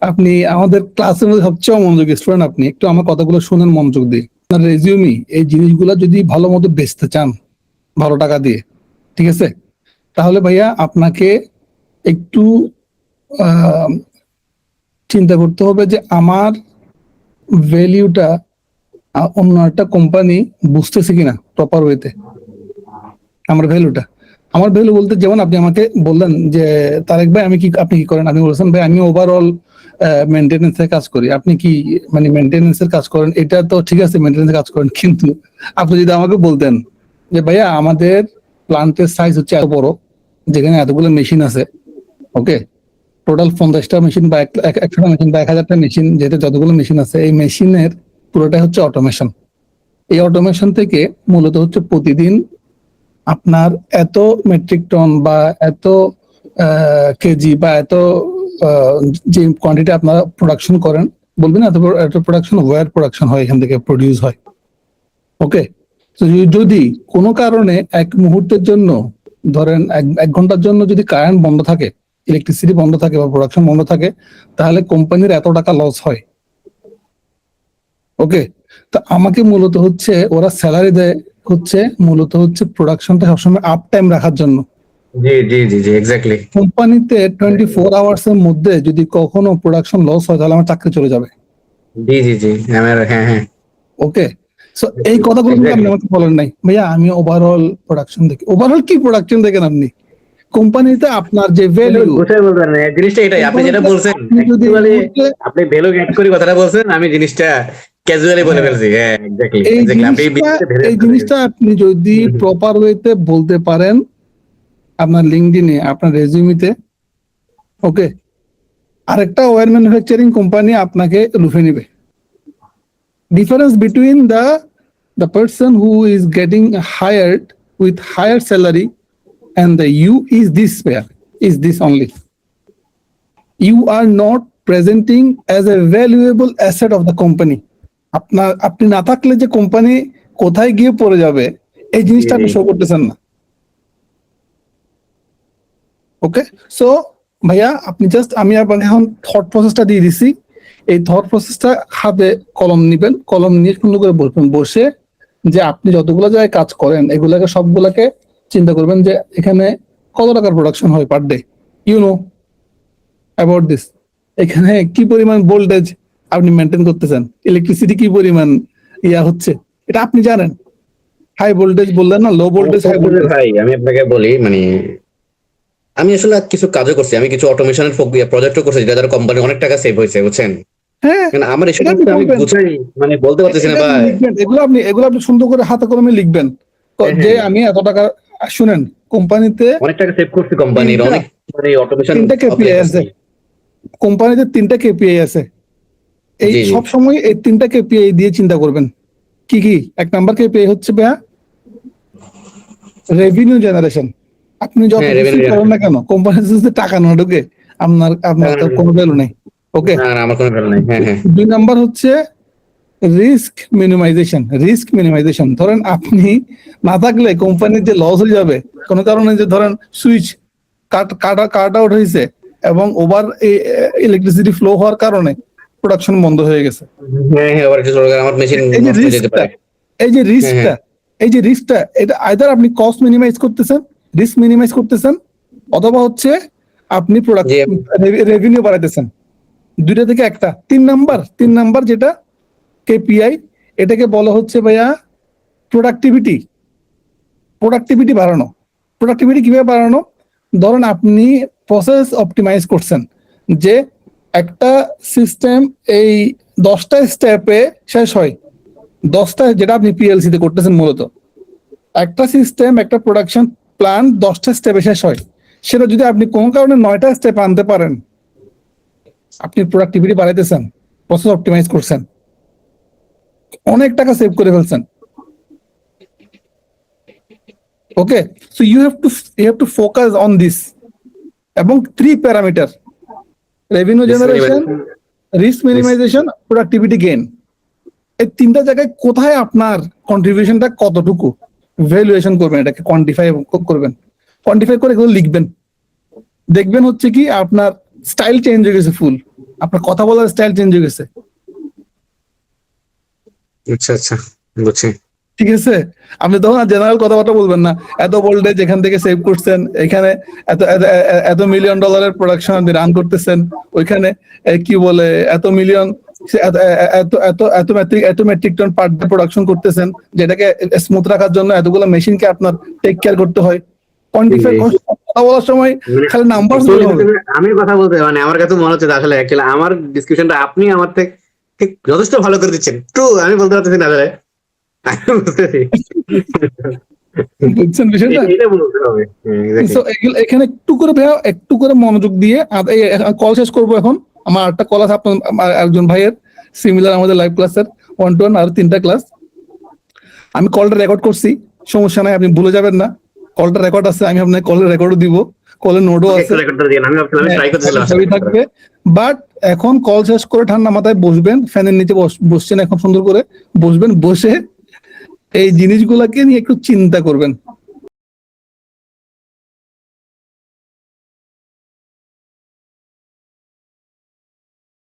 আপনি আমাদের ক্লাসের মধ্যে সবচেয়ে মনোযোগী স্টুডেন্ট, আপনি একটু আমার কথাগুলো শুনেন মনোযোগ দিয়ে। আপনার রেজিউমি এই জিনিসগুলো যদি ভালো মতো বেচতে চান ভালো টাকা দিয়ে, ঠিক আছে, তাহলে ভাইয়া আপনাকে একটু আহ, চিন্তা করতে হবে যে আমার ভ্যালিউটা অন্য একটা কোম্পানি বুঝতেছে কিনা প্রপার ওয়েতে। আমার ভ্যালুটা, আমার ভ্যালু বলতে যেমন আপনি আমাকে বললেন যে তারেক ভাই আমি কি, আপনি কি করেন, আমি বলছেন ভাই আমি ওভারঅল মেনটেনেন্সের কাজ করি। আপনি কি মানে মেনটেনেন্সের কাজ করেন, এটা তো ঠিক আছে মেনটেনেন্সের কাজ করেন, কিন্তু আপনি যদি আমাকে বলতেন যে ভাইয়া আমাদের প্লান্টের সাইজ হচ্ছে এত বড়, যেখানে এতগুলো মেশিন আছে, ওকে, টোটাল 50টা মেশিন বা 100টা মেশিন বা 1000টা মেশিন, যেটা যতগুলো মেশিন আছে এই মেশিনের পুরোটাই হচ্ছে অটোমেশন। এই অটোমেশন থেকে মূলত হচ্ছে প্রতিদিন আপনার এত মেট্রিক টন বা এত কেজি বা এত যে কোয়ান্টিটি আপনারা প্রোডাকশন করেন, বলবেন এত এত প্রোডাকশন, ওয়্যার প্রোডাকশন হয়, এখান থেকে প্রডিউস হয়। ওকে, তো যদি কোনো কারণে এক মুহূর্তের জন্য, ধরেন এক ঘন্টার জন্য যদি কারেন্ট বন্ধ থাকে, ইলেকট্রিসিটি বন্ধ থাকে বা প্রোডাকশন বন্ধ থাকে, তাহলে কোম্পানির এত টাকা লস হয়। ওকে, তো আমাকে মূলত হচ্ছে ওরা স্যালারি দেয় হচ্ছে মূলত হচ্ছে প্রোডাকশনটা সবসময় আপ টাইম রাখার জন্য। জি জি জি জি এক্স্যাক্টলি। কোম্পানিতে 24 আওয়ার্স এর মধ্যে যদি কখনো প্রোডাকশন লস হয় তাহলে আমার চাকরি চলে যাবে। জি জি জি আমার হ্যাঁ হ্যাঁ ওকে, সো এই কথাগুলো কিন্তু আপনি এক্স্যাক্টলি। আমাকে বলেন নাই ভাইয়া আমি ওভারঅল প্রোডাকশন দেখি। ওভারঅল কি প্রোডাকশন দেখেন আপনি? কোম্পানিতে আপনার যে ভ্যালু, বুঝতে বলবেন না জিনিসটা এটাই আপনি যেটা কোম্পানিতে বলছেন আপনি যদি এই অ্যাকচুয়ালি মুহূর্তে আপনি ভ্যালু গেট করে কথাটা বলছেন, আমি জিনিসটা ক্যাজুয়ালি বলে হ্যাঁ, ফেলছি। হ্যাঁ এক্স্যাক্টলি এই এক্স্যাক্টলি আপনি জিনিসটা বিষয়টা ভেবে এই জিনিসটা আপনি যদি প্রপার ওয়েতে বলতে পারেন আপনার লিঙ্কডইনে, আপনার রেজিউমিতে, ওকে, আরেকটা ওয়্যার ম্যানুফ্যাকচারিং কোম্পানি আপনাকে লুফে নিবে। Difference between the person who is getting hired with higher salary and the you is this pair, is this only. You are not presenting as a valuable asset of the company. আপনার আপনি না থাকলে যে company কোথায় গিয়ে পড়ে যাবে এই জিনিসটা আপনি শো করতেছেন না। ওকে, সো ভাইয়া আপনি জাস্ট, আমি আপনাকে এখন থট প্রসেসটা দিয়ে দিছি, এই থট প্রসেসটা হাতে কলম নিবেন, কলম নিয়ে সুন্দর করে বলবেন, বসে যে আপনি যতগুলো জায়গায় কাজ করেন এগুলাকে সবগুলাকে চিন্তা করবেন যে এখানে কত টাকার প্রোডাকশন হয় per day, you know about this. এখানে কি পরিমাণ ভোল্টেজ আপনি মেনটেন করতেছেন, ইলেকট্রিসিটি কি পরিমাণ ইয়া হচ্ছে এটা আপনি জানেন। হাই ভোল্টেজ বললেন না, লো ভোল্টেজ, হাই ভোল্টেজ। ভাই আমি আপনাকে বলি মানে আমি আসলে কিছু কাজও করছি, আমি কিছু অটোমেশনের প্রজেক্টও করছি যেটা দ্বারা কোম্পানি অনেক টাকা সেভ হয়েছে বুঝছেন। হ্যাঁ, কারণ আমার এসব এটা আপনি আমি বলবেন, গুছাই মানে বলতে পারতেছি না এটা আপনি ভাই। লিখবেন, এগুলো আপনি সুন্দর করে হাতে কলমে লিখবেন হ্যাঁ যে হ্যাঁ আমি এত টাকা। শুনেন, কোম্পানিতে অনেক টাকা সেভ করছি কোম্পানির, তিনটা অনেক মানে অটোমেশন তিনটা অ্যাপ্লাই কেপিআই আছে, করছি। কোম্পানিতে 3টা কেপিআই আছে। এই জি জি সব সময় এই 3টা কেপিআই দিয়ে চিন্তা করবেন। কি কি? 1 নাম্বার কেপিআই হচ্ছে ভাইয়া রেভিনিউ জেনারেশন। আপনি যত হ্যাঁ কিছুই রেভিনিউ করেন না কেন, কোম্পানিতে যদি টাকা না ঢুকে আপনার আপনার তার কোনো ভ্যালু নেই। ওকে, না না আমার কোনো ভ্যালু নাই। হ্যাঁ হ্যাঁ 2 নাম্বার হচ্ছে রিস্ক মিনিমাইজেশন। রিস্ক মিনিমাইজেশন, ধরেন আপনি না থাকলে কোম্পানির যে লস হয়ে যাবে কোনো কারণে, যে ধরেন সুইচ কাট আউট হয়েছে এবং ওভার ইলেকট্রিসিটি ফ্লো হওয়ার কারণে প্রোডাকশন বন্ধ হয়ে গেছে। হ্যাঁ হ্যাঁ আবার কিছু আমার মেশিন এই যে নষ্ট হয়ে যেতে রিস্কটা, পারে। এই যে হ্যাঁ হ্যাঁ রিস্কটা, এই যে রিস্কটা, এটা আইদার আপনি কস্ট মিনিমাইজ করতেছেন, রিস্ক মিনিমাইজ করতেছেন, অথবা হচ্ছে আপনি প্রোডাক্ট জি রেভিনিউ বাড়াইতেছেন। দুইটা থেকে একটা। 3 নাম্বার যেটা কেপিআই, এটাকে বলা হচ্ছে ভাইয়া প্রোডাক্টিভিটি। প্রোডাক্টিভিটি বাড়ানো। প্রোডাক্টিভিটি কিভাবে বাড়ানো? ধরেন আপনি প্রসেস অপটিমাইজ করছেন, যে একটা সিস্টেম এই 10টা স্টেপে শেষ হয়, 10টা, যেটা আপনি পিএলসি তে করতেছেন মূলত, একটা সিস্টেম একটা প্রোডাকশন প্ল্যান 10টা স্টেপে শেষ হয়, সেটা যদি আপনি কোনো কারণে 9টা স্টেপ আনতে পারেন, আপনি প্রোডাক্টিভিটি বাড়াইতেছেন, প্রসেস অপটিমাইজ করছেন, অনেক টাকা সেভ করে ফেলছেন। Okay, so you have to focus on this, এবং 3 parameter: revenue generation, risk minimisation, productivity gain. এই 3টা জায়গায় কোথায় আপনার কন্ট্রিবিউশনটা কতটুকু, ভ্যালুয়েশন করবেন, এটাকে কোয়ান্টিফাই করবেন, কোয়ান্টিফাই করে এগুলো লিখবেন। দেখবেন হচ্ছে কি আপনার স্টাইল চেঞ্জ হয়ে গেছে ফুল। আপনার কথা বলার স্টাইল চেঞ্জ হয়ে গেছে। আচ্ছা আচ্ছা, বুঝছি। ঠিক আছে, আপনি তখন আর জেনারেল কথাবার্তা বলবেন না, এত ভোল্টেজ এখান থেকে সেভ করছেন, এখানে এত এত মিলিয়ন ডলারের প্রোডাকশন আপনি রান করতেছেন, ওইখানে কি বলে এত মিলিয়ন এত এত এত এত metric ton per day production করতেছেন, যেটাকে স্মুথ রাখার জন্য এতগুলো মেশিনকে আপনার টেক কেয়ার করতে হয়। কোয়ান্টিফাই কথা বলার সময় খালি নাম্বার আমি কথা বলতে মানে আমার কাছে মনে হচ্ছে আসলে অ্যাকচুয়ালি আমার ডিসকাশনটা আপনি আমার থেকে ঠিক যথেষ্ট ভালো করে দিচ্ছেন। ট্রু, আমি বলতে পারতেছি না আসলে। বুঝছেন বিষয়টা। এটা বলতে হবে। So, এখানে একটু করে ভাইয়া একটু করে মনোযোগ দিয়ে কল শেষ করবো এখন। আমার আরেকটা কল আছে আপনার আমার একজন ভাইয়ের, সিমিলার আমাদের লাইভ ক্লাসের 1-to-1 আর 3টা ক্লাস। আমি কলটা রেকর্ড করছি, সমস্যা নাই, আপনি ভুলে যাবেন না। কলটা রেকর্ড আছে, আমি আপনাকে কলের রেকর্ডও দিব, কলের নোটও আছে, সবই থাকবে। বাট এখন কল শেষ করে ঠান্ডা মাথায় বসবেন, ফ্যানের নিচে বসছেন এখন সুন্দর করে বসবেন, বসে এই জিনিসগুলাকে নিয়ে একটু চিন্তা করবেন।